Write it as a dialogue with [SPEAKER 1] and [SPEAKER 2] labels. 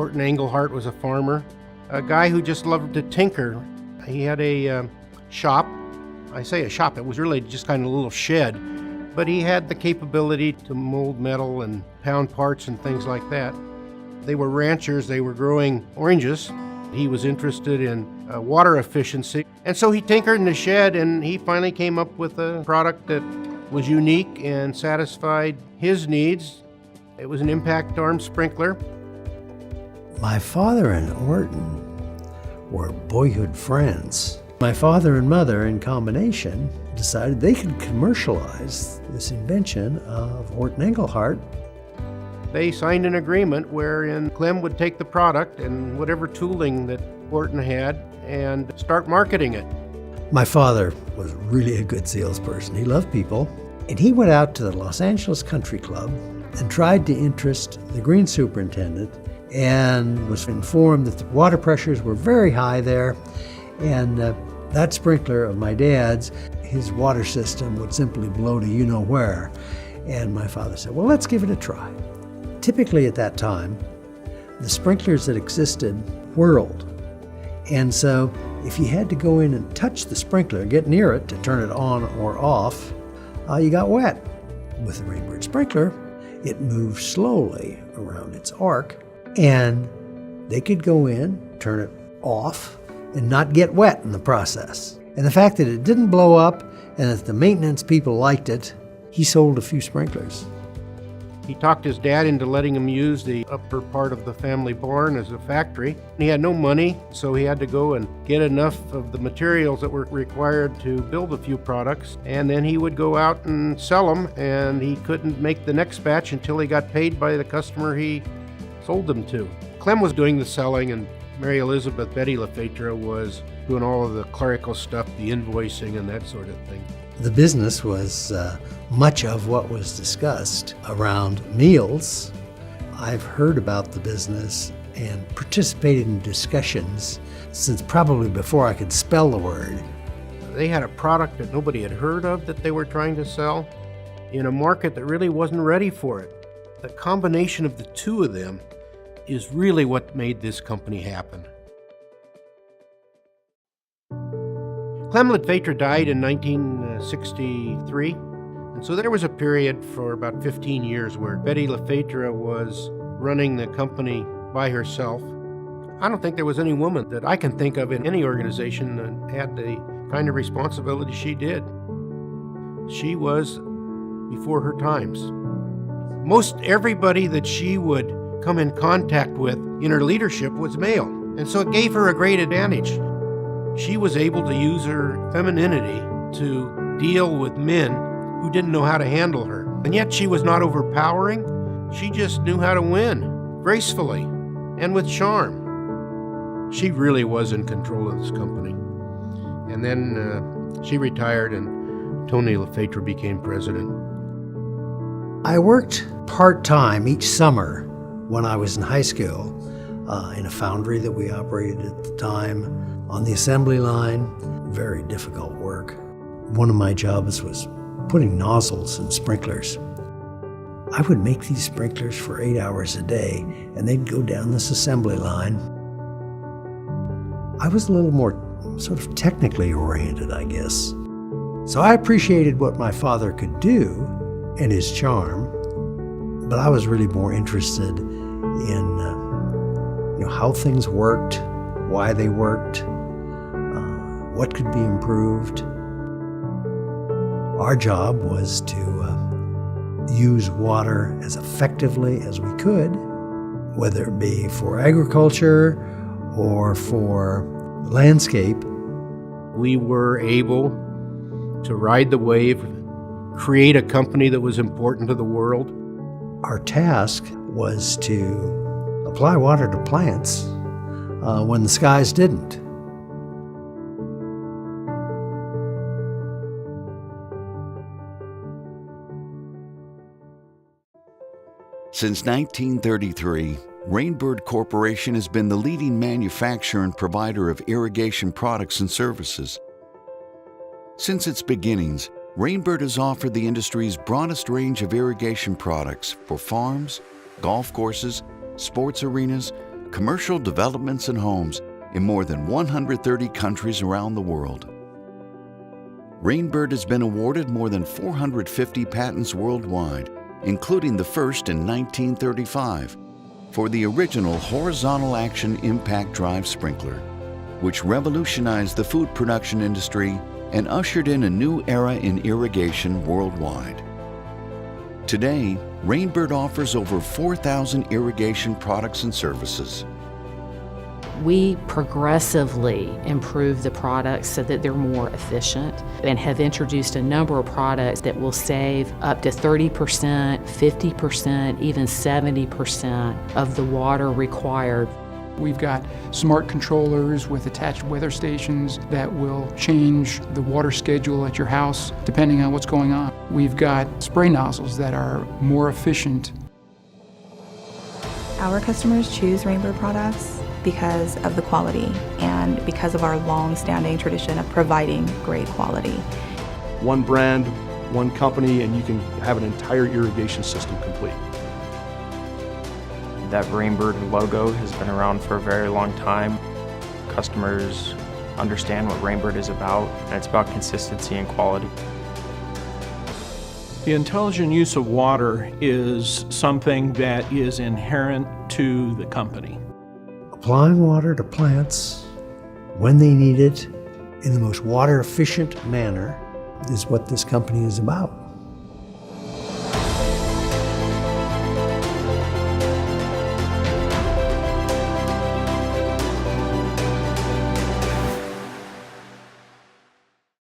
[SPEAKER 1] Horton Engelhardt was a farmer, a guy who just loved to tinker. He had a shop. I say a shop, it was really just kind of a little shed, but he had the capability to mold metal and pound parts and things like that. They were ranchers, they were growing oranges. He was interested in water efficiency, and so he tinkered in the shed, and he finally came up with a product that was unique and satisfied his needs. It was an impact arm sprinkler.
[SPEAKER 2] My father and Horton were boyhood friends. My father and mother, in combination, decided they could commercialize this invention of Horton Engelhardt.
[SPEAKER 1] They signed an agreement wherein Clem would take the product and whatever tooling that Horton had and start marketing it.
[SPEAKER 2] My father was really a good salesperson. He loved people. And he went out to the Los Angeles Country Club and tried to interest the green superintendent, and was informed that the water pressures were very high there, and that sprinkler of my dad's, his water system would simply blow to you-know-where. And my father said, well, let's give it a try. Typically at that time, the sprinklers that existed whirled. And so if you had to go in and touch the sprinkler, get near it to turn it on or off, you got wet. With the Rainbird sprinkler, it moved slowly around its arc, and they could go in, turn it off, and not get wet in the process. And the fact that it didn't blow up and that the maintenance people liked it, he sold a few sprinklers.
[SPEAKER 1] He talked his dad into letting him use the upper part of the family barn as a factory. He had no money, so he had to go and get enough of the materials that were required to build a few products, and then he would go out and sell them, and he couldn't make the next batch until he got paid by the customer he sold them to. Clem was doing the selling, and Mary Elizabeth, Betty LaFetra, was doing all of the clerical stuff, the invoicing and that sort of thing.
[SPEAKER 2] The business was much of what was discussed around meals. I've heard about the business and participated in discussions since probably before I could spell the word.
[SPEAKER 1] They had a product that nobody had heard of that they were trying to sell in a market that really wasn't ready for it. The combination of the two of them is really what made this company happen. Clem LaFetra died in 1963, and so there was a period for about 15 years where Betty LaFetra was running the company by herself. I don't think there was any woman that I can think of in any organization that had the kind of responsibility she did. She was before her times. Most everybody that she would come in contact with in her leadership was male, and so it gave her a great advantage. She was able to use her femininity to deal with men who didn't know how to handle her. And yet she was not overpowering. She just knew how to win gracefully and with charm. She really was in control of this company. And then she retired and Tony LaFetra became president.
[SPEAKER 2] I worked part-time each summer when I was in high school in a foundry that we operated at the time. On the assembly line, very difficult work. One of my jobs was putting nozzles in sprinklers. I would make these sprinklers for 8 hours a day, and they'd go down this assembly line. I was a little more sort of technically oriented, I guess. So I appreciated what my father could do and his charm, but I was really more interested in how things worked, why they worked, what could be improved. Our job was to use water as effectively as we could, whether it be for agriculture or for landscape.
[SPEAKER 1] We were able to ride the wave, create a company that was important to the world.
[SPEAKER 2] Our task was to apply water to plants when the skies didn't.
[SPEAKER 3] Since 1933, Rainbird Corporation has been the leading manufacturer and provider of irrigation products and services. Since its beginnings, Rainbird has offered the industry's broadest range of irrigation products for farms, golf courses, sports arenas, commercial developments and homes in more than 130 countries around the world. Rainbird has been awarded more than 450 patents worldwide, including the first in 1935 for the original horizontal action impact drive sprinkler, which revolutionized the food production industry and ushered in a new era in irrigation worldwide. Today, Rainbird offers over 4,000 irrigation products and services.
[SPEAKER 4] We progressively improve the products so that they're more efficient and have introduced a number of products that will save up to 30%, 50%, even 70% of the water required.
[SPEAKER 5] We've got smart controllers with attached weather stations that will change the water schedule at your house depending on what's going on. We've got spray nozzles that are more efficient.
[SPEAKER 6] Our customers choose Rainbird products because of the quality and because of our long-standing tradition of providing great quality.
[SPEAKER 7] One brand, one company, and you can have an entire irrigation system complete.
[SPEAKER 8] That Rainbird logo has been around for a very long time. Customers understand what Rainbird is about, and it's about consistency and quality.
[SPEAKER 9] The intelligent use of water is something that is inherent to the company.
[SPEAKER 2] Applying water to plants when they need it in the most water efficient manner is what this company is about.